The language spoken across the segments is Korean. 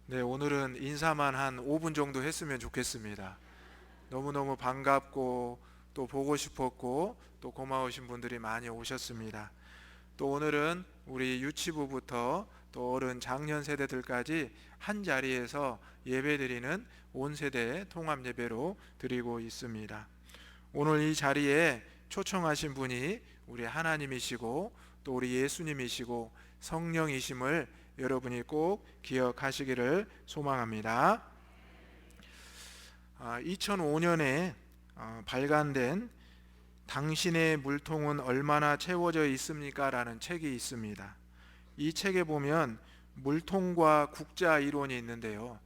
네, 오늘은 인사만 한 5분 정도 했으면 좋겠습니다. 너무너무 반갑고 또 보고 싶었고 또 고마우신 분들이 많이 오셨습니다. 또 오늘은 우리 유치부부터 또 어른 장년 세대들까지 한 자리에서 예배드리는 온 세대 통합 예배로 드리고 있습니다. 오늘 이 자리에 초청하신 분이 우리 하나님이시고 또 우리 예수님이시고 성령이심을 여러분이 꼭 기억하시기를 소망합니다. 2005년에 발간된 당신의 물통은 얼마나 채워져 있습니까? 라는 책이 있습니다. 이 책에 보면 물통과 국자 이론이 있는데요.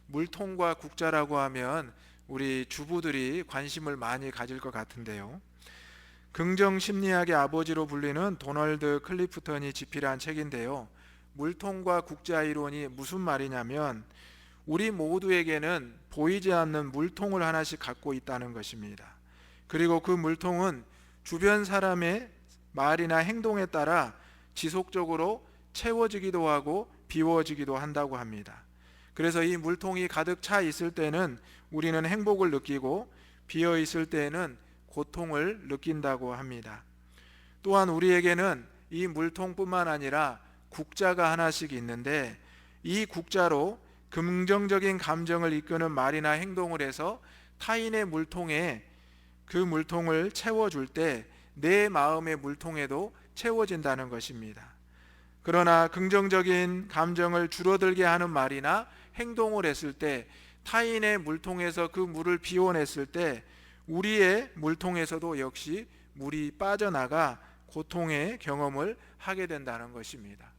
물통과 국자라고 하면 우리 주부들이 관심을 많이 가질 것 같은데요. 긍정 심리학의 아버지로 불리는 도널드 클리프턴이 집필한 책인데요. 물통과 국자 이론이 무슨 말이냐면 우리 모두에게는 보이지 않는 물통을 하나씩 갖고 있다는 것입니다. 그리고 그 물통은 주변 사람의 말이나 행동에 따라 지속적으로 채워지기도 하고 비워지기도 한다고 합니다. 그래서 이 물통이 가득 차 있을 때는 우리는 행복을 느끼고 비어 있을 때는 고통을 느낀다고 합니다. 또한 우리에게는 이 물통뿐만 아니라 국자가 하나씩 있는데 이 국자로 긍정적인 감정을 이끄는 말이나 행동을 해서 타인의 물통에 그 물통을 채워줄 때 내 마음의 물통에도 채워진다는 것입니다. 그러나 긍정적인 감정을 줄어들게 하는 말이나 행동을 했을 때 타인의 물통에서 그 물을 비워냈을 때 우리의 물통에서도 역시 물이 빠져나가 고통의 경험을 하게 된다는 것입니다.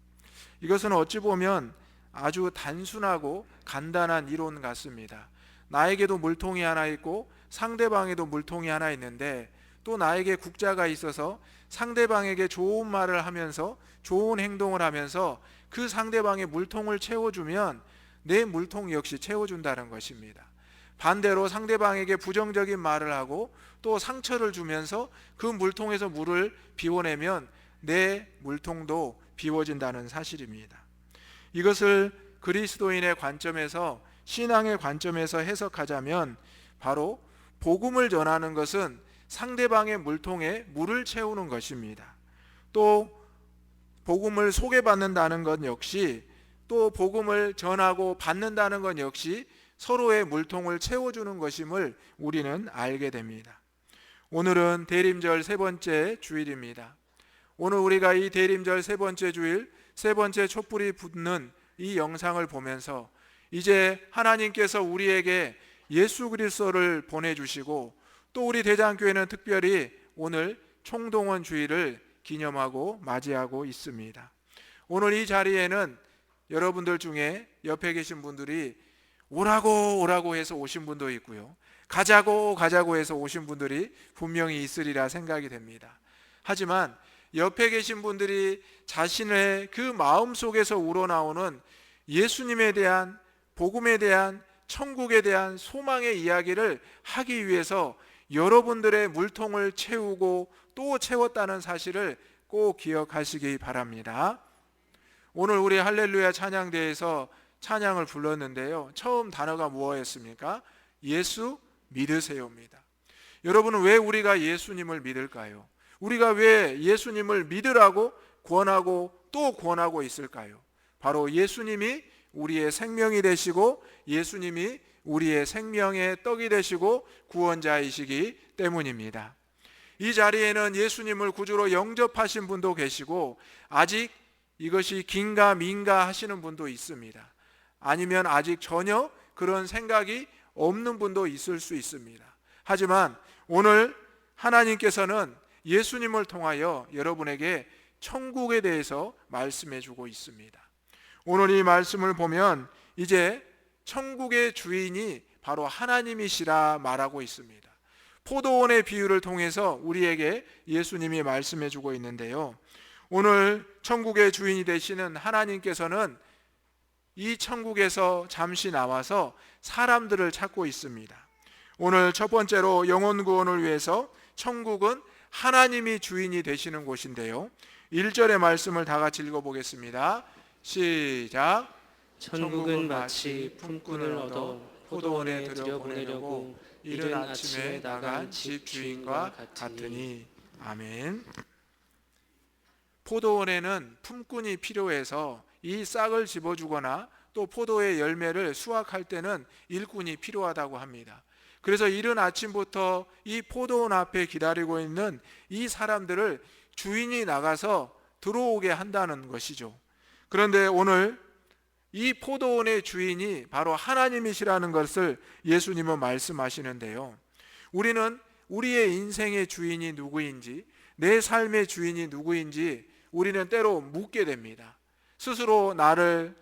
이것은 어찌 보면 아주 단순하고 간단한 이론 같습니다. 나에게도 물통이 하나 있고 상대방에도 물통이 하나 있는데 또 나에게 국자가 있어서 상대방에게 좋은 말을 하면서 좋은 행동을 하면서 그 상대방의 물통을 채워주면 내 물통 역시 채워준다는 것입니다. 반대로 상대방에게 부정적인 말을 하고 또 상처를 주면서 그 물통에서 물을 비워내면 내 물통도 비워진다는 사실입니다. 이것을 그리스도인의 관점에서 신앙의 관점에서 해석하자면 바로 복음을 전하는 것은 상대방의 물통에 물을 채우는 것입니다. 또 복음을 소개받는다는 것 역시 또 복음을 전하고 받는다는 것 역시 서로의 물통을 채워주는 것임을 우리는 알게 됩니다. 오늘은 대림절 세 번째 주일입니다. 오늘 우리가 이 대림절 세 번째 주일 세 번째 촛불이 붙는 이 영상을 보면서 이제 하나님께서 우리에게 예수 그리스도를 보내주시고 또 우리 대장교회는 특별히 오늘 총동원 주일을 기념하고 맞이하고 있습니다. 오늘 이 자리에는 여러분들 중에 옆에 계신 분들이 오라고 해서 오신 분도 있고요, 가자고 해서 오신 분들이 분명히 있으리라 생각이 됩니다. 하지만 옆에 계신 분들이 자신의 그 마음 속에서 우러나오는 예수님에 대한 복음에 대한 천국에 대한 소망의 이야기를 하기 위해서 여러분들의 물통을 채우고 또 채웠다는 사실을 꼭 기억하시기 바랍니다. 오늘 우리 할렐루야 찬양대에서 찬양을 불렀는데요, 처음 단어가 무엇이었습니까? 예수 믿으세요입니다. 여러분은 왜 우리가 예수님을 믿을까요? 우리가 왜 예수님을 믿으라고 권하고 또 권하고 있을까요? 바로 예수님이 우리의 생명이 되시고 예수님이 우리의 생명의 떡이 되시고 구원자이시기 때문입니다. 이 자리에는 예수님을 구주로 영접하신 분도 계시고 아직 이것이 긴가 민가 하시는 분도 있습니다. 아니면 아직 전혀 그런 생각이 없는 분도 있을 수 있습니다. 하지만 오늘 하나님께서는 예수님을 통하여 여러분에게 천국에 대해서 말씀해 주고 있습니다. 오늘 이 말씀을 보면 이제 천국의 주인이 바로 하나님이시라 말하고 있습니다. 포도원의 비유를 통해서 우리에게 예수님이 말씀해 주고 있는데요, 오늘 천국의 주인이 되시는 하나님께서는 이 천국에서 잠시 나와서 사람들을 찾고 있습니다. 오늘 첫 번째로 영혼 구원을 위해서 천국은 하나님이 주인이 되시는 곳인데요, 1절의 말씀을 다 같이 읽어보겠습니다. 시작. 천국은 마치 품꾼을 얻어 포도원에 들여보내려고 이른 아침에 나간 집 주인과 같으니. 아멘. 포도원에는 품꾼이 필요해서 이 싹을 집어주거나 또 포도의 열매를 수확할 때는 일꾼이 필요하다고 합니다. 그래서 이른 아침부터 이 포도원 앞에 기다리고 있는 이 사람들을 주인이 나가서 들어오게 한다는 것이죠. 그런데 오늘 이 포도원의 주인이 바로 하나님이시라는 것을 예수님은 말씀하시는데요. 우리는 우리의 인생의 주인이 누구인지, 내 삶의 주인이 누구인지 우리는 때로 묻게 됩니다. 스스로 나를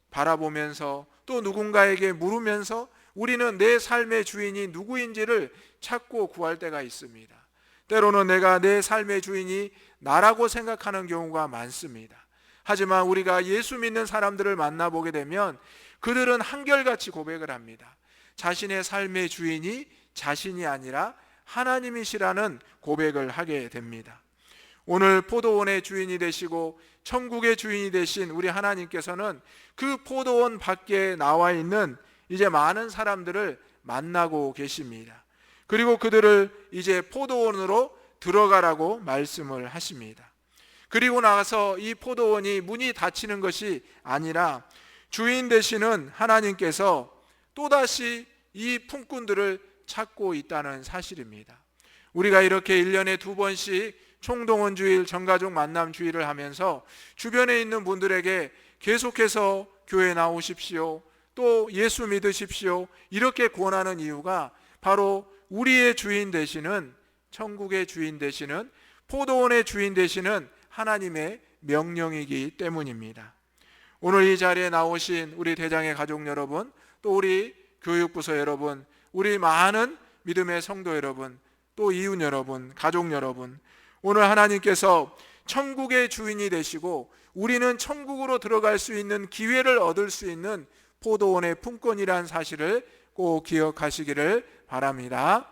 바라보면서 또 누군가에게 물으면서 우리는 내 삶의 주인이 누구인지를 찾고 구할 때가 있습니다. 때로는 내가 내 삶의 주인이 나라고 생각하는 경우가 많습니다. 하지만 우리가 예수 믿는 사람들을 만나보게 되면 그들은 한결같이 고백을 합니다. 자신의 삶의 주인이 자신이 아니라 하나님이시라는 고백을 하게 됩니다. 오늘 포도원의 주인이 되시고 천국의 주인이 되신 우리 하나님께서는 그 포도원 밖에 나와 있는 이제 많은 사람들을 만나고 계십니다. 그리고 그들을 이제 포도원으로 들어가라고 말씀을 하십니다. 그리고 나가서 이 포도원이 문이 닫히는 것이 아니라 주인 되시는 하나님께서 또다시 이 품꾼들을 찾고 있다는 사실입니다. 우리가 이렇게 1년에 2번씩 총동원 주일, 전가족 만남 주일을 하면서 주변에 있는 분들에게 계속해서 교회 나오십시오, 또 예수 믿으십시오 이렇게 권하는 이유가 바로 우리의 주인 되시는, 천국의 주인 되시는, 포도원의 주인 되시는 하나님의 명령이기 때문입니다. 오늘 이 자리에 나오신 우리 대장의 가족 여러분, 또 우리 교육부서 여러분, 우리 많은 믿음의 성도 여러분, 또 이웃 여러분, 가족 여러분, 오늘 하나님께서 천국의 주인이 되시고 우리는 천국으로 들어갈 수 있는 기회를 얻을 수 있는 포도원의 품꾼이란 사실을 꼭 기억하시기를 바랍니다.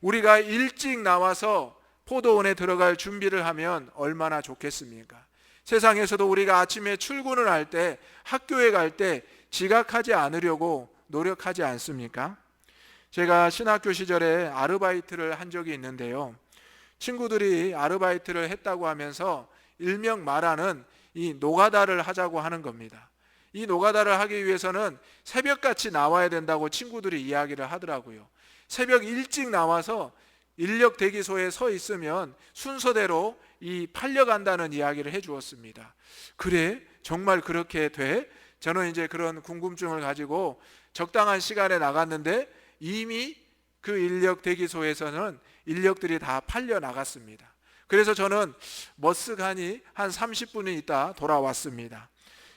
우리가 일찍 나와서 포도원에 들어갈 준비를 하면 얼마나 좋겠습니까? 세상에서도 우리가 아침에 출근을 할 때, 학교에 갈 때 지각하지 않으려고 노력하지 않습니까? 제가 신학교 시절에 아르바이트를 한 적이 있는데요. 친구들이 아르바이트를 했다고 하면서 일명 말하는 이 노가다를 하자고 하는 겁니다. 이 노가다를 하기 위해서는 새벽같이 나와야 된다고 친구들이 이야기를 하더라고요. 새벽 일찍 나와서 인력 대기소에 서 있으면 순서대로 팔려간다는 이야기를 해주었습니다. 그래? 정말 그렇게 돼? 저는 이제 그런 궁금증을 가지고 적당한 시간에 나갔는데 이미 그 인력 대기소에서는 인력들이 다 팔려 나갔습니다. 그래서 저는 머쓱하니 한 30분이 있다 돌아왔습니다.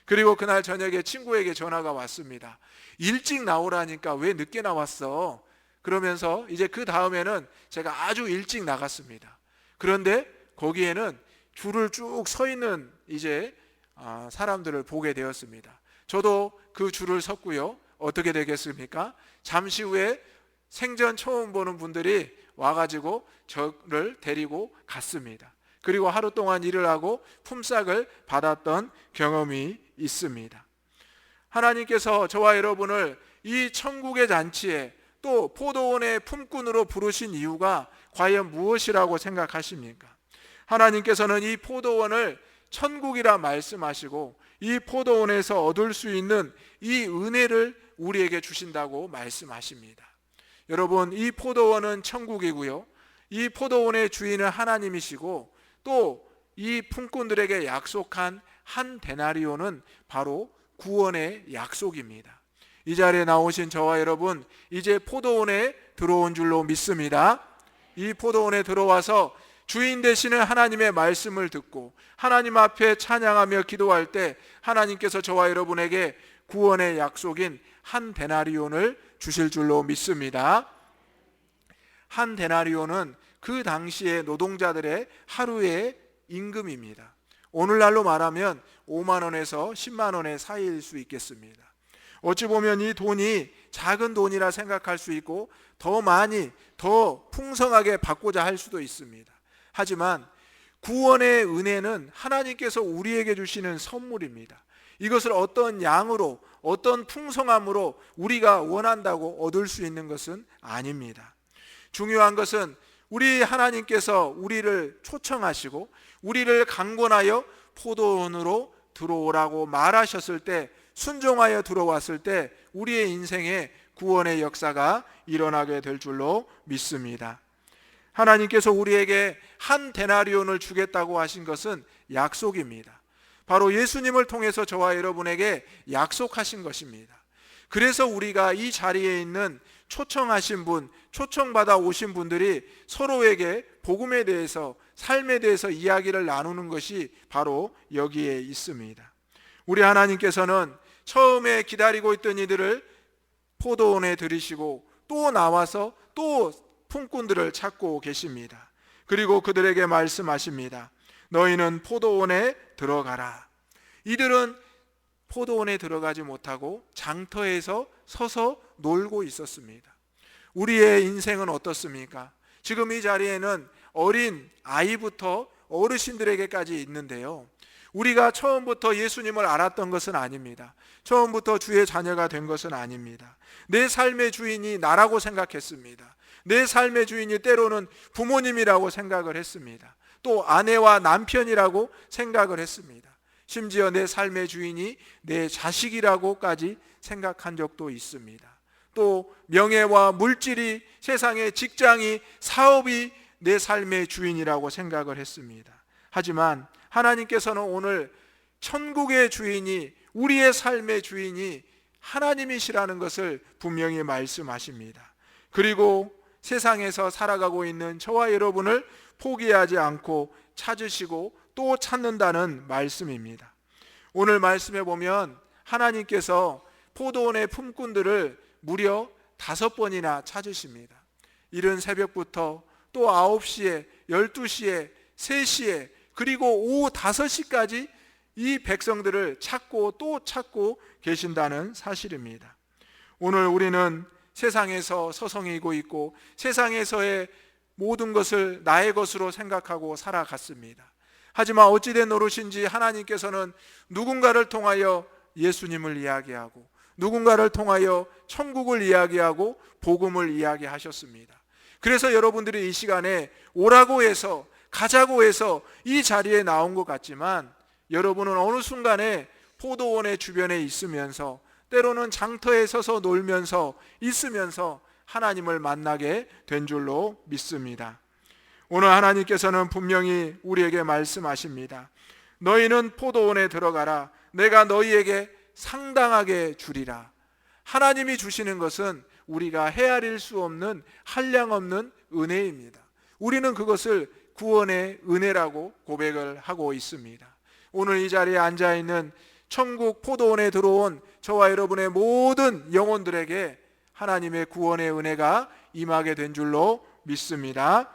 그리고 그날 저녁에 친구에게 전화가 왔습니다. 일찍 나오라니까 왜 늦게 나왔어? 그러면서 이제 그 다음에는 제가 아주 일찍 나갔습니다. 그런데 거기에는 줄을 쭉 서 있는 이제 사람들을 보게 되었습니다. 저도 그 줄을 섰고요. 어떻게 되겠습니까? 잠시 후에 생전 처음 보는 분들이 와가지고 저를 데리고 갔습니다. 그리고 하루 동안 일을 하고 품삯을 받았던 경험이 있습니다. 하나님께서 저와 여러분을 이 천국의 잔치에 또 포도원의 품꾼으로 부르신 이유가 과연 무엇이라고 생각하십니까? 하나님께서는 이 포도원을 천국이라 말씀하시고 이 포도원에서 얻을 수 있는 이 은혜를 우리에게 주신다고 말씀하십니다. 여러분, 이 포도원은 천국이고요, 이 포도원의 주인은 하나님이시고 또 이 품꾼들에게 약속한 한 데나리온은 바로 구원의 약속입니다. 이 자리에 나오신 저와 여러분, 이제 포도원에 들어온 줄로 믿습니다. 이 포도원에 들어와서 주인 되시는 하나님의 말씀을 듣고 하나님 앞에 찬양하며 기도할 때 하나님께서 저와 여러분에게 구원의 약속인 한 데나리온을 주실 줄로 믿습니다. 한 데나리온은 그 당시의 노동자들의 하루의 임금입니다. 오늘날로 말하면 5만 원에서 10만 원의 사이일 수 있겠습니다. 어찌 보면 이 돈이 작은 돈이라 생각할 수 있고 더 많이, 더 풍성하게 받고자 할 수도 있습니다. 하지만 구원의 은혜는 하나님께서 우리에게 주시는 선물입니다. 이것을 어떤 양으로, 어떤 풍성함으로 우리가 원한다고 얻을 수 있는 것은 아닙니다. 중요한 것은 우리 하나님께서 우리를 초청하시고 우리를 강권하여 포도원으로 들어오라고 말하셨을 때, 순종하여 들어왔을 때 우리의 인생에 구원의 역사가 일어나게 될 줄로 믿습니다. 하나님께서 우리에게 한 데나리온을 주겠다고 하신 것은 약속입니다. 바로 예수님을 통해서 저와 여러분에게 약속하신 것입니다. 그래서 우리가 이 자리에 있는 초청하신 분, 초청받아 오신 분들이 서로에게 복음에 대해서, 삶에 대해서 이야기를 나누는 것이 바로 여기에 있습니다. 우리 하나님께서는 처음에 기다리고 있던 이들을 포도원에 들이시고 또 나와서 또 품꾼들을 찾고 계십니다. 그리고 그들에게 말씀하십니다. 너희는 포도원에 들어가라. 이들은 포도원에 들어가지 못하고 장터에서 서서 놀고 있었습니다. 우리의 인생은 어떻습니까? 지금 이 자리에는 어린 아이부터 어르신들에게까지 있는데요, 우리가 처음부터 예수님을 알았던 것은 아닙니다. 처음부터 주의 자녀가 된 것은 아닙니다. 내 삶의 주인이 나라고 생각했습니다. 내 삶의 주인이 때로는 부모님이라고 생각을 했습니다. 또 아내와 남편이라고 생각을 했습니다. 심지어 내 삶의 주인이 내 자식이라고까지 생각한 적도 있습니다. 또 명예와 물질이, 세상의 직장이, 사업이 내 삶의 주인이라고 생각을 했습니다. 하지만 하나님께서는 오늘 천국의 주인이, 우리의 삶의 주인이 하나님이시라는 것을 분명히 말씀하십니다. 그리고 세상에서 살아가고 있는 저와 여러분을 포기하지 않고 찾으시고 또 찾는다는 말씀입니다. 오늘 말씀에 보면 하나님께서 포도원의 품꾼들을 무려 5번이나 찾으십니다. 이른 새벽부터 또 9시에, 12시에, 3시에, 그리고 오후 5시까지 이 백성들을 찾고 또 찾고 계신다는 사실입니다. 오늘 우리는 세상에서 서성이고 있고 세상에서의 모든 것을 나의 것으로 생각하고 살아갔습니다. 하지만 어찌된 노릇인지 하나님께서는 누군가를 통하여 예수님을 이야기하고 누군가를 통하여 천국을 이야기하고 복음을 이야기하셨습니다. 그래서 여러분들이 이 시간에 오라고 해서, 가자고 해서 이 자리에 나온 것 같지만, 여러분은 어느 순간에 포도원의 주변에 있으면서, 때로는 장터에 서서 놀면서 있으면서 하나님을 만나게 된 줄로 믿습니다. 오늘 하나님께서는 분명히 우리에게 말씀하십니다. 너희는 포도원에 들어가라. 내가 너희에게 상당하게 주리라. 하나님이 주시는 것은 우리가 헤아릴 수 없는, 한량없는 은혜입니다. 우리는 그것을 구원의 은혜라고 고백을 하고 있습니다. 오늘 이 자리에 앉아있는 천국 포도원에 들어온 저와 여러분의 모든 영혼들에게 하나님의 구원의 은혜가 임하게 된 줄로 믿습니다.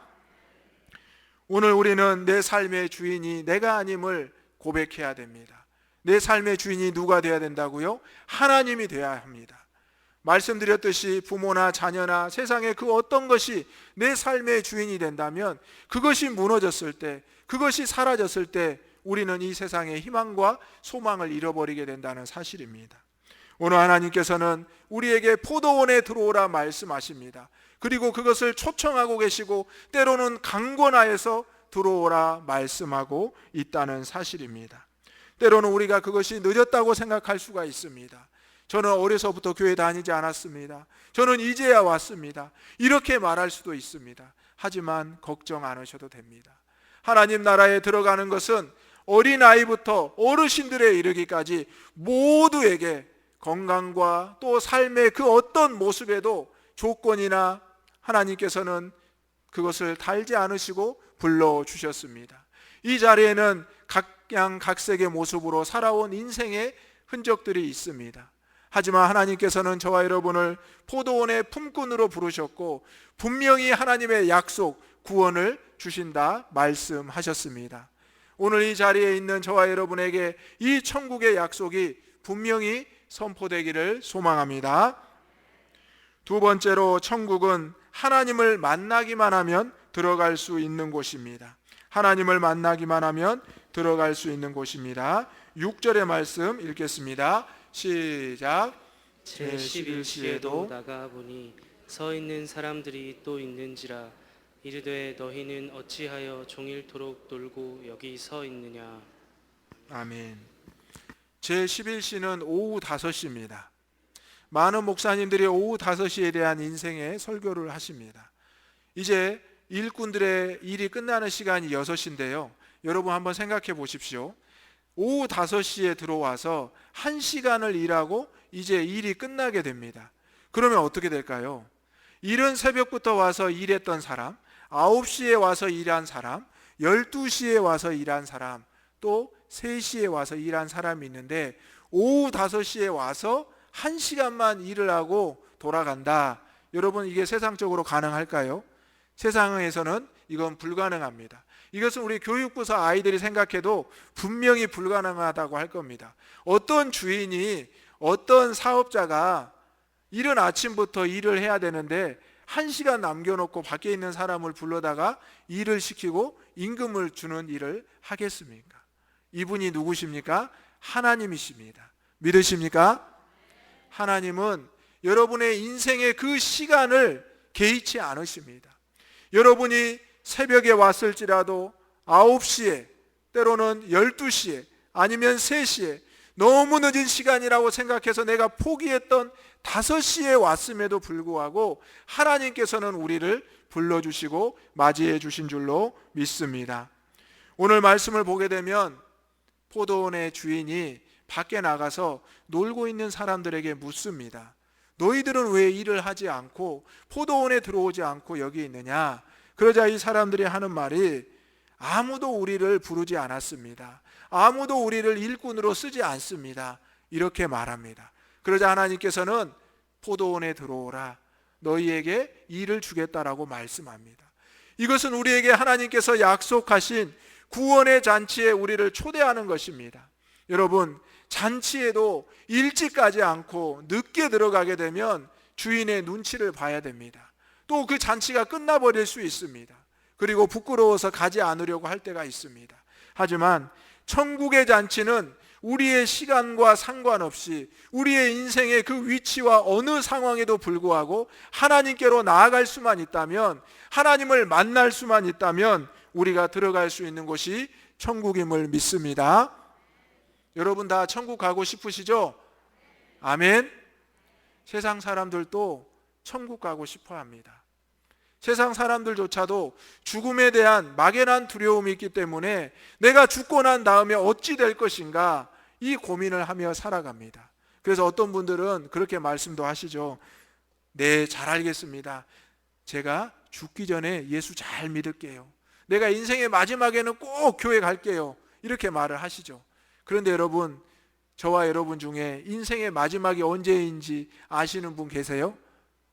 오늘 우리는 내 삶의 주인이 내가 아님을 고백해야 됩니다. 내 삶의 주인이 누가 되어야 된다고요? 하나님이 되어야 합니다. 말씀드렸듯이 부모나 자녀나 세상의 그 어떤 것이 내 삶의 주인이 된다면, 그것이 무너졌을 때, 그것이 사라졌을 때 우리는 이 세상의 희망과 소망을 잃어버리게 된다는 사실입니다. 오늘 하나님께서는 우리에게 포도원에 들어오라 말씀하십니다. 그리고 그것을 초청하고 계시고 때로는 강권하여서 들어오라 말씀하고 있다는 사실입니다. 때로는 우리가 그것이 늦었다고 생각할 수가 있습니다. 저는 어려서부터 교회 다니지 않았습니다. 저는 이제야 왔습니다. 이렇게 말할 수도 있습니다. 하지만 걱정 안 하셔도 됩니다. 하나님 나라에 들어가는 것은 어린아이부터 어르신들에 이르기까지 모두에게 건강과 또 삶의 그 어떤 모습에도 조건이나 하나님께서는 그것을 달지 않으시고 불러주셨습니다. 이 자리에는 각양각색의 모습으로 살아온 인생의 흔적들이 있습니다. 하지만 하나님께서는 저와 여러분을 포도원의 품꾼으로 부르셨고 분명히 하나님의 약속, 구원을 주신다 말씀하셨습니다. 오늘 이 자리에 있는 저와 여러분에게 이 천국의 약속이 분명히 선포되기를 소망합니다. 두 번째로, 천국은 하나님을 만나기만 하면 들어갈 수 있는 곳입니다. 하나님을 만나기만 하면 들어갈 수 있는 곳입니다. 6절의 말씀 읽겠습니다. 시작. 제11시에도 나가 보니 서 있는 사람들이 또 있는지라 이르되 너희는 어찌하여 종일토록 놀고 여기 서 있느냐. 아멘. 제11시는 오후 5시입니다. 많은 목사님들이 오후 5시에 대한 인생의 설교를 하십니다. 이제 일꾼들의 일이 끝나는 시간이 6시인데요. 여러분 한번 생각해 보십시오. 오후 5시에 들어와서 1시간을 일하고 이제 일이 끝나게 됩니다. 그러면 어떻게 될까요? 이른 새벽부터 와서 일했던 사람, 9시에 와서 일한 사람, 12시에 와서 일한 사람, 또 3시에 와서 일한 사람이 있는데 오후 5시에 와서 1시간만 일을 하고 돌아간다. 여러분 이게 세상적으로 가능할까요? 세상에서는 이건 불가능합니다. 이것은 우리 교육부서 아이들이 생각해도 분명히 불가능하다고 할 겁니다. 어떤 주인이 어떤 사업자가 이른 아침부터 일을 해야 되는데 1시간 남겨놓고 밖에 있는 사람을 불러다가 일을 시키고 임금을 주는 일을 하겠습니까? 이분이 누구십니까? 하나님이십니다. 믿으십니까? 하나님은 여러분의 인생의 그 시간을 개의치 않으십니다. 여러분이 새벽에 왔을지라도 9시에 때로는 12시에 아니면 3시에 너무 늦은 시간이라고 생각해서 내가 포기했던 5시에 왔음에도 불구하고 하나님께서는 우리를 불러주시고 맞이해 주신 줄로 믿습니다. 오늘 말씀을 보게 되면 포도원의 주인이 밖에 나가서 놀고 있는 사람들에게 묻습니다. 너희들은 왜 일을 하지 않고 포도원에 들어오지 않고 여기 있느냐? 그러자 이 사람들이 하는 말이 아무도 우리를 부르지 않았습니다. 아무도 우리를 일꾼으로 쓰지 않습니다. 이렇게 말합니다. 그러자 하나님께서는 포도원에 들어오라. 너희에게 일을 주겠다라고 말씀합니다. 이것은 우리에게 하나님께서 약속하신 구원의 잔치에 우리를 초대하는 것입니다. 여러분, 잔치에도 일찍 가지 않고 늦게 들어가게 되면 주인의 눈치를 봐야 됩니다. 또 그 잔치가 끝나버릴 수 있습니다. 그리고 부끄러워서 가지 않으려고 할 때가 있습니다. 하지만 천국의 잔치는 우리의 시간과 상관없이 우리의 인생의 그 위치와 어느 상황에도 불구하고 하나님께로 나아갈 수만 있다면, 하나님을 만날 수만 있다면 우리가 들어갈 수 있는 곳이 천국임을 믿습니다. 여러분 다 천국 가고 싶으시죠? 아멘. 세상 사람들도 천국 가고 싶어 합니다. 세상 사람들조차도 죽음에 대한 막연한 두려움이 있기 때문에 내가 죽고 난 다음에 어찌 될 것인가 이 고민을 하며 살아갑니다. 그래서 어떤 분들은 그렇게 말씀도 하시죠. 네, 잘 알겠습니다. 제가 죽기 전에 예수 잘 믿을게요. 내가 인생의 마지막에는 꼭 교회 갈게요. 이렇게 말을 하시죠. 그런데 여러분, 저와 여러분 중에 인생의 마지막이 언제인지 아시는 분 계세요?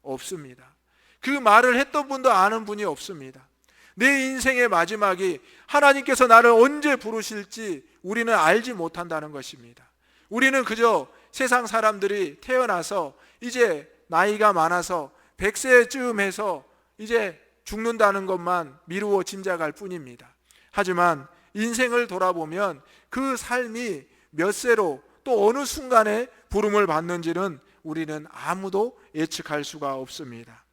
없습니다. 그 말을 했던 분도 아는 분이 없습니다. 내 인생의 마지막이 하나님께서 나를 언제 부르실지 우리는 알지 못한다는 것입니다. 우리는 그저 세상 사람들이 태어나서 이제 나이가 많아서 100세쯤 해서 이제 죽는다는 것만 미루어 짐작할 뿐입니다. 하지만 인생을 돌아보면 그 삶이 몇 세로 또 어느 순간에 부름을 받는지는 우리는 아무도 예측할 수가 없습니다.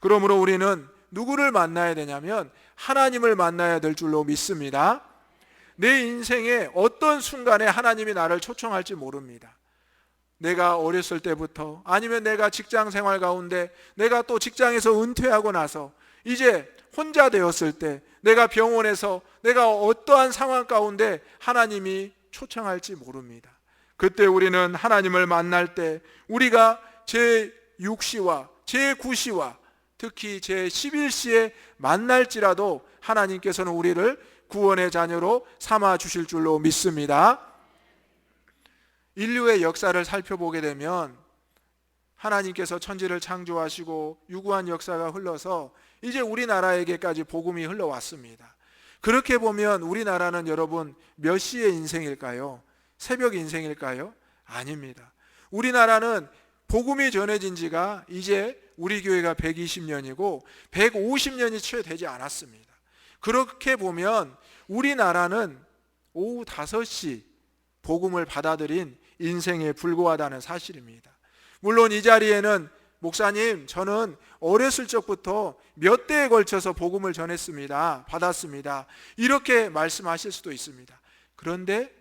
그러므로 우리는 누구를 만나야 되냐면 하나님을 만나야 될 줄로 믿습니다. 내 인생의 어떤 순간에 하나님이 나를 초청할지 모릅니다. 내가 어렸을 때부터 아니면 내가 직장 생활 가운데 내가 또 직장에서 은퇴하고 나서 이제 혼자 되었을 때 내가 병원에서 내가 어떠한 상황 가운데 하나님이 초청할지 모릅니다. 그때 우리는 하나님을 만날 때 우리가 제6시와 제9시와 특히 제11시에 만날지라도 하나님께서는 우리를 구원의 자녀로 삼아 주실 줄로 믿습니다. 인류의 역사를 살펴보게 되면 하나님께서 천지를 창조하시고 유구한 역사가 흘러서 이제 우리나라에게까지 복음이 흘러왔습니다. 그렇게 보면 우리나라는 여러분 몇 시의 인생일까요? 새벽 인생일까요? 아닙니다. 우리나라는 복음이 전해진 지가 이제 우리 교회가 120년이고 150년이 채 되지 않았습니다. 그렇게 보면 우리나라는 오후 5시 복음을 받아들인 인생에 불과하다는 사실입니다. 물론 이 자리에는 목사님, 저는 어렸을 적부터 몇 대에 걸쳐서 복음을 전했습니다. 받았습니다. 이렇게 말씀하실 수도 있습니다. 그런데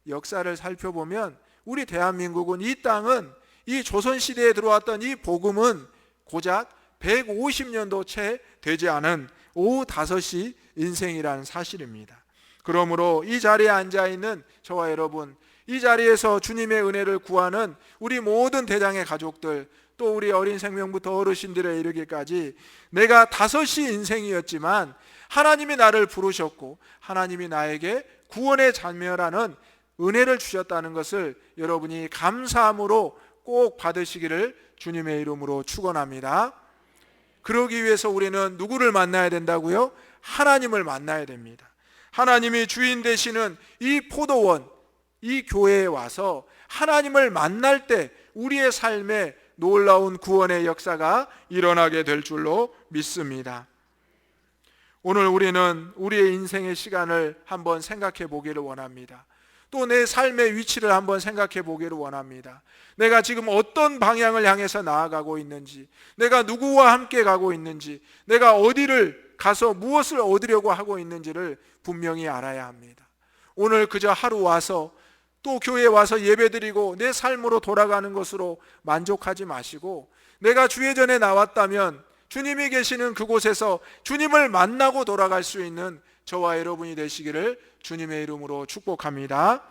역사를 살펴보면 우리 대한민국은, 이 땅은, 이 조선시대에 들어왔던 이 복음은 고작 150년도 채 되지 않은 오후 5시 인생이라는 사실입니다. 그러므로 이 자리에 앉아있는 저와 여러분, 이 자리에서 주님의 은혜를 구하는 우리 모든 대장의 가족들, 또 우리 어린 생명부터 어르신들에 이르기까지 내가 5시 인생이었지만 하나님이 나를 부르셨고 하나님이 나에게 구원의 자멸하는 은혜를 주셨다는 것을 여러분이 감사함으로 꼭 받으시기를 주님의 이름으로 축원합니다. 그러기 위해서 우리는 누구를 만나야 된다고요? 하나님을 만나야 됩니다. 하나님이 주인 되시는 이 포도원, 이 교회에 와서 하나님을 만날 때 우리의 삶에 놀라운 구원의 역사가 일어나게 될 줄로 믿습니다. 오늘 우리는 우리의 인생의 시간을 한번 생각해 보기를 원합니다. 또 내 삶의 위치를 한번 생각해 보기를 원합니다. 내가 지금 어떤 방향을 향해서 나아가고 있는지, 내가 누구와 함께 가고 있는지, 내가 어디를 가서 무엇을 얻으려고 하고 있는지를 분명히 알아야 합니다. 오늘 그저 하루 와서 또 교회에 와서 예배드리고 내 삶으로 돌아가는 것으로 만족하지 마시고, 내가 주예전에 나왔다면 주님이 계시는 그곳에서 주님을 만나고 돌아갈 수 있는 저와 여러분이 되시기를 주님의 이름으로 축복합니다.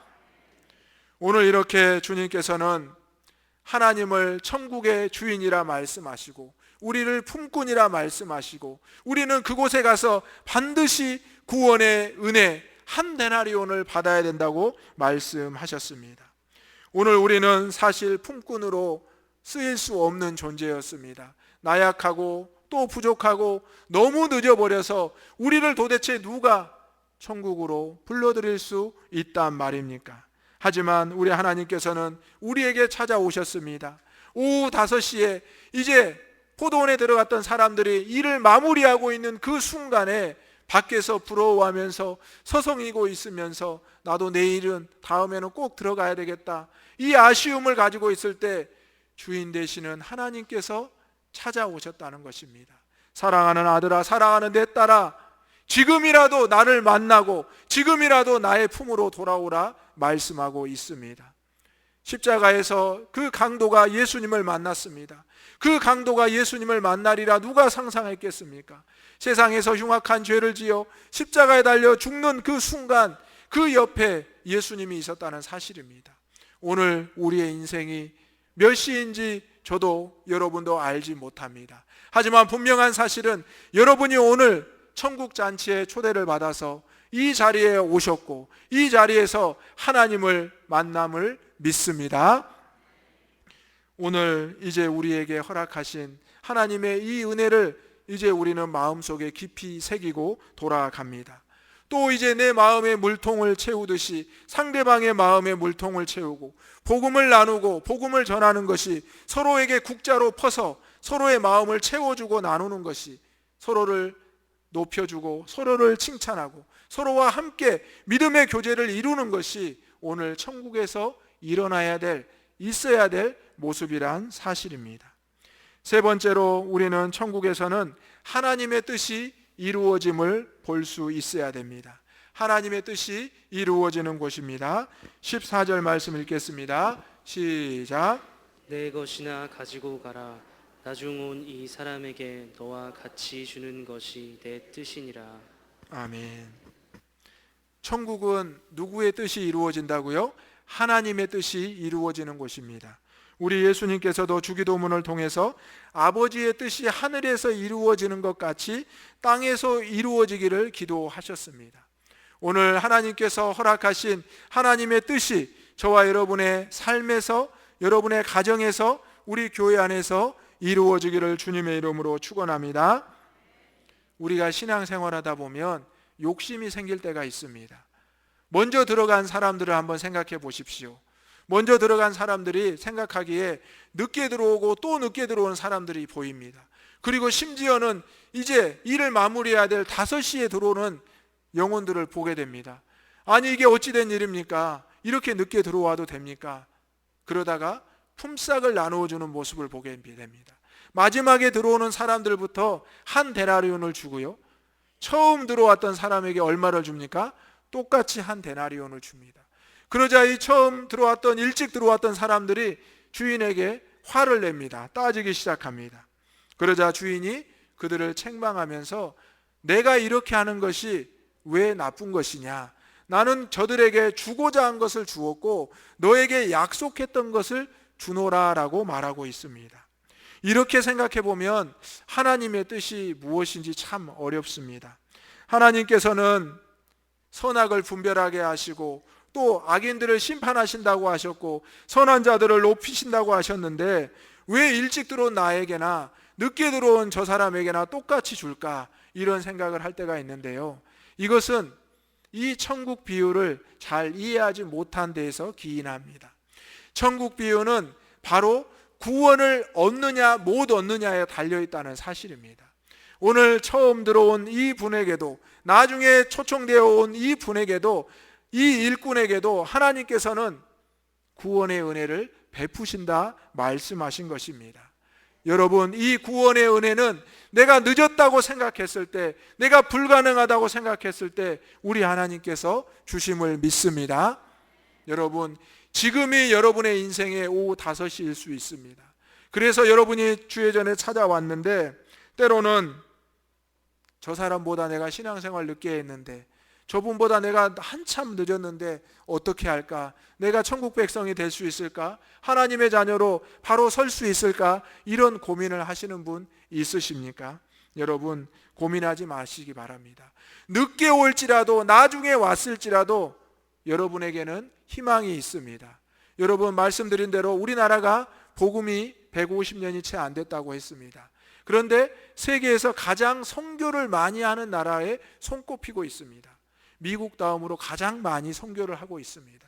오늘 이렇게 주님께서는 하나님을 천국의 주인이라 말씀하시고 우리를 품꾼이라 말씀하시고 우리는 그곳에 가서 반드시 구원의 은혜 한 데나리온을 받아야 된다고 말씀하셨습니다. 오늘 우리는 사실 품꾼으로 쓰일 수 없는 존재였습니다. 나약하고 또 부족하고 너무 늦어버려서 우리를 도대체 누가 천국으로 불러들일 수 있단 말입니까? 하지만 우리 하나님께서는 우리에게 찾아오셨습니다. 오후 5시에 이제 포도원에 들어갔던 사람들이 일을 마무리하고 있는 그 순간에 밖에서 부러워하면서 서성이고 있으면서 나도 내일은 다음에는 꼭 들어가야 되겠다, 이 아쉬움을 가지고 있을 때 주인 되시는 하나님께서 찾아오셨다는 것입니다. 사랑하는 아들아, 사랑하는 내 딸아, 지금이라도 나를 만나고 지금이라도 나의 품으로 돌아오라 말씀하고 있습니다. 십자가에서 그 강도가 예수님을 만났습니다. 그 강도가 예수님을 만나리라 누가 상상했겠습니까? 세상에서 흉악한 죄를 지어 십자가에 달려 죽는 그 순간 그 옆에 예수님이 있었다는 사실입니다. 오늘 우리의 인생이 몇 시인지 저도 여러분도 알지 못합니다. 하지만 분명한 사실은 여러분이 오늘 천국 잔치에 초대를 받아서 이 자리에 오셨고 이 자리에서 하나님을 만남을 믿습니다. 오늘 이제 우리에게 허락하신 하나님의 이 은혜를 이제 우리는 마음속에 깊이 새기고 돌아갑니다. 또 이제 내 마음의 물통을 채우듯이 상대방의 마음의 물통을 채우고 복음을 나누고 복음을 전하는 것이 서로에게 국자로 퍼서 서로의 마음을 채워주고 나누는 것이, 서로를 높여주고 서로를 칭찬하고 서로와 함께 믿음의 교제를 이루는 것이 오늘 천국에서 일어나야 될, 있어야 될 모습이란 사실입니다. 세 번째로 우리는 천국에서는 하나님의 뜻이 이루어짐을 볼 수 있어야 됩니다. 하나님의 뜻이 이루어지는 곳입니다. 14절 말씀 읽겠습니다. 시작. 내 것이나 가지고 가라. 나중 온 이 사람에게 너와 같이 주는 것이 내 뜻이니라. 아멘. 천국은 누구의 뜻이 이루어진다고요? 하나님의 뜻이 이루어지는 곳입니다. 우리 예수님께서도 주기도문을 통해서 아버지의 뜻이 하늘에서 이루어지는 것 같이 땅에서 이루어지기를 기도하셨습니다. 오늘 하나님께서 허락하신 하나님의 뜻이 저와 여러분의 삶에서, 여러분의 가정에서, 우리 교회 안에서 이루어지기를 주님의 이름으로 축원합니다. 우리가 신앙생활하다 보면 욕심이 생길 때가 있습니다. 먼저 들어간 사람들을 한번 생각해 보십시오. 먼저 들어간 사람들이 생각하기에 늦게 들어오고 또 늦게 들어오는 사람들이 보입니다. 그리고 심지어는 이제 일을 마무리해야 될 5시에 들어오는 영혼들을 보게 됩니다. 아니 이게 어찌된 일입니까? 이렇게 늦게 들어와도 됩니까? 그러다가 품삯을 나누어주는 모습을 보게 됩니다. 마지막에 들어오는 사람들부터 한 데나리온을 주고요, 처음 들어왔던 사람에게 얼마를 줍니까? 똑같이 한 데나리온을 줍니다. 그러자 이 처음 들어왔던, 일찍 들어왔던 사람들이 주인에게 화를 냅니다. 따지기 시작합니다. 그러자 주인이 그들을 책망하면서 내가 이렇게 하는 것이 왜 나쁜 것이냐? 나는 저들에게 주고자 한 것을 주었고 너에게 약속했던 것을 주노라라고 말하고 있습니다. 이렇게 생각해 보면 하나님의 뜻이 무엇인지 참 어렵습니다. 하나님께서는 선악을 분별하게 하시고 또 악인들을 심판하신다고 하셨고 선한 자들을 높이신다고 하셨는데 왜 일찍 들어온 나에게나 늦게 들어온 저 사람에게나 똑같이 줄까? 이런 생각을 할 때가 있는데요, 이것은 이 천국 비유를 잘 이해하지 못한 데에서 기인합니다. 천국 비유는 바로 구원을 얻느냐 못 얻느냐에 달려있다는 사실입니다. 오늘 처음 들어온 이 분에게도, 나중에 초청되어 온 이 분에게도, 이 일꾼에게도 하나님께서는 구원의 은혜를 베푸신다 말씀하신 것입니다. 여러분, 이 구원의 은혜는 내가 늦었다고 생각했을 때, 내가 불가능하다고 생각했을 때 우리 하나님께서 주심을 믿습니다. 여러분, 지금이 여러분의 인생의 오후 5시일 수 있습니다. 그래서 여러분이 주예전에 찾아왔는데 때로는 저 사람보다 내가 신앙생활 늦게 했는데, 저분보다 내가 한참 늦었는데 어떻게 할까? 내가 천국 백성이 될 수 있을까? 하나님의 자녀로 바로 설 수 있을까? 이런 고민을 하시는 분 있으십니까? 여러분, 고민하지 마시기 바랍니다. 늦게 올지라도, 나중에 왔을지라도 여러분에게는 희망이 있습니다. 여러분, 말씀드린 대로 우리나라가 복음이 150년이 채 안 됐다고 했습니다. 그런데 세계에서 가장 선교를 많이 하는 나라에 손꼽히고 있습니다. 미국 다음으로 가장 많이 선교를 하고 있습니다.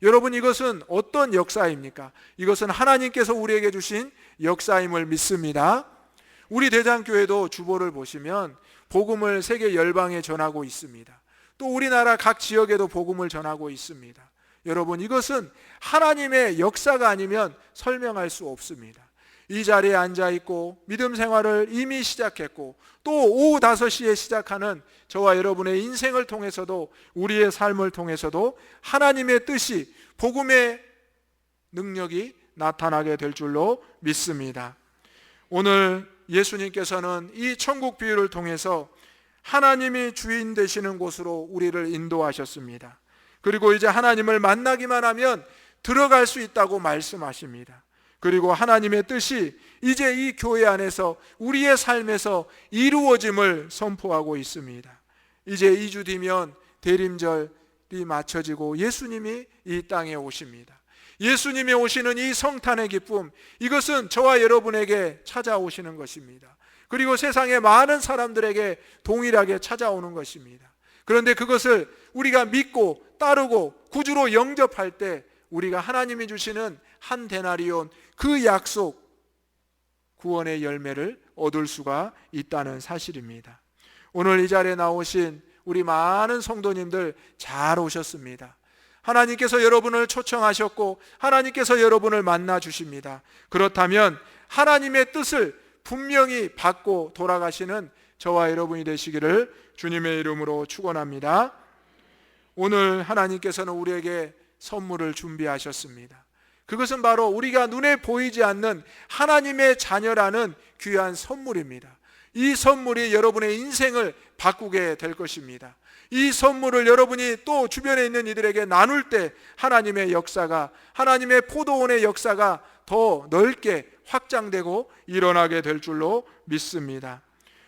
여러분, 이것은 어떤 역사입니까? 이것은 하나님께서 우리에게 주신 역사임을 믿습니다. 우리 대장교회도 주보를 보시면 복음을 세계 열방에 전하고 있습니다. 또 우리나라 각 지역에도 복음을 전하고 있습니다. 여러분, 이것은 하나님의 역사가 아니면 설명할 수 없습니다. 이 자리에 앉아있고 믿음 생활을 이미 시작했고 또 오후 5시에 시작하는 저와 여러분의 인생을 통해서도, 우리의 삶을 통해서도 하나님의 뜻이, 복음의 능력이 나타나게 될 줄로 믿습니다. 오늘 예수님께서는 이 천국 비유를 통해서 하나님이 주인 되시는 곳으로 우리를 인도하셨습니다. 그리고 이제 하나님을 만나기만 하면 들어갈 수 있다고 말씀하십니다. 그리고 하나님의 뜻이 이제 이 교회 안에서, 우리의 삶에서 이루어짐을 선포하고 있습니다. 이제 2주 뒤면 대림절이 맞춰지고 예수님이 이 땅에 오십니다. 예수님이 오시는 이 성탄의 기쁨, 이것은 저와 여러분에게 찾아오시는 것입니다. 그리고 세상의 많은 사람들에게 동일하게 찾아오는 것입니다. 그런데 그것을 우리가 믿고 따르고 구주로 영접할 때 우리가 하나님이 주시는 한 데나리온, 그 약속, 구원의 열매를 얻을 수가 있다는 사실입니다. 오늘 이 자리에 나오신 우리 많은 성도님들 잘 오셨습니다. 하나님께서 여러분을 초청하셨고 하나님께서 여러분을 만나 주십니다. 그렇다면 하나님의 뜻을 분명히 받고 돌아가시는 저와 여러분이 되시기를 주님의 이름으로 축원합니다. 오늘 하나님께서는 우리에게 선물을 준비하셨습니다. 그것은 바로 우리가 눈에 보이지 않는 하나님의 자녀라는 귀한 선물입니다. 이 선물이 여러분의 인생을 바꾸게 될 것입니다. 이 선물을 여러분이 또 주변에 있는 이들에게 나눌 때 하나님의 역사가, 하나님의 포도원의 역사가 더 넓게 확장되고 일어나게 될 줄로 믿습니다.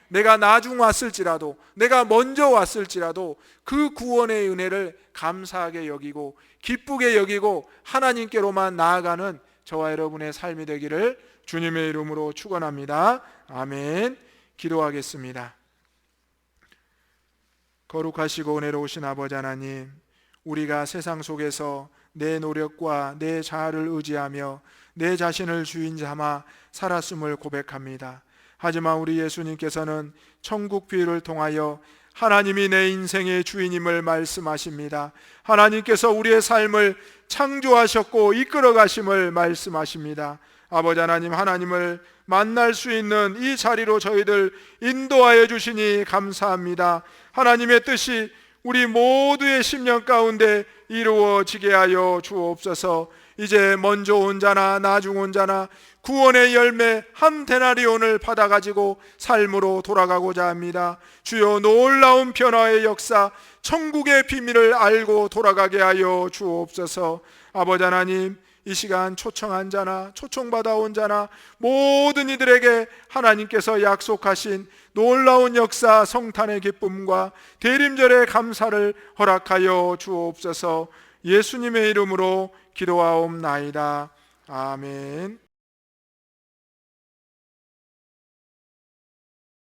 내가 나중 왔을지라도, 내가 먼저 왔을지라도 그 구원의 은혜를 감사하게 여기고 기쁘게 여기고 하나님께로만 나아가는 저와 여러분의 삶이 되기를 주님의 이름으로 축원합니다. 아멘. 기도하겠습니다. 거룩하시고 은혜로우신 아버지 하나님, 우리가 세상 속에서 내 노력과 내 자아를 의지하며 내 자신을 주인 삼아 살았음을 고백합니다. 하지만 우리 예수님께서는 천국 비유를 통하여 하나님이 내 인생의 주인임을 말씀하십니다. 하나님께서 우리의 삶을 창조하셨고 이끌어 가심을 말씀하십니다. 아버지 하나님, 하나님을 만날 수 있는 이 자리로 저희들 인도하여 주시니 감사합니다. 하나님의 뜻이 우리 모두의 심령 가운데 이루어지게 하여 주옵소서. 이제 먼저 온 자나 나중 온 자나 구원의 열매 한 데나리온을 받아가지고 삶으로 돌아가고자 합니다. 주여, 놀라운 변화의 역사, 천국의 비밀을 알고 돌아가게 하여 주옵소서. 아버지 하나님, 이 시간 초청한 자나 초청받아 온 자나 모든 이들에게 하나님께서 약속하신 놀라운 역사, 성탄의 기쁨과 대림절의 감사를 허락하여 주옵소서. 예수님의 이름으로 기도하옵나이다. 아멘.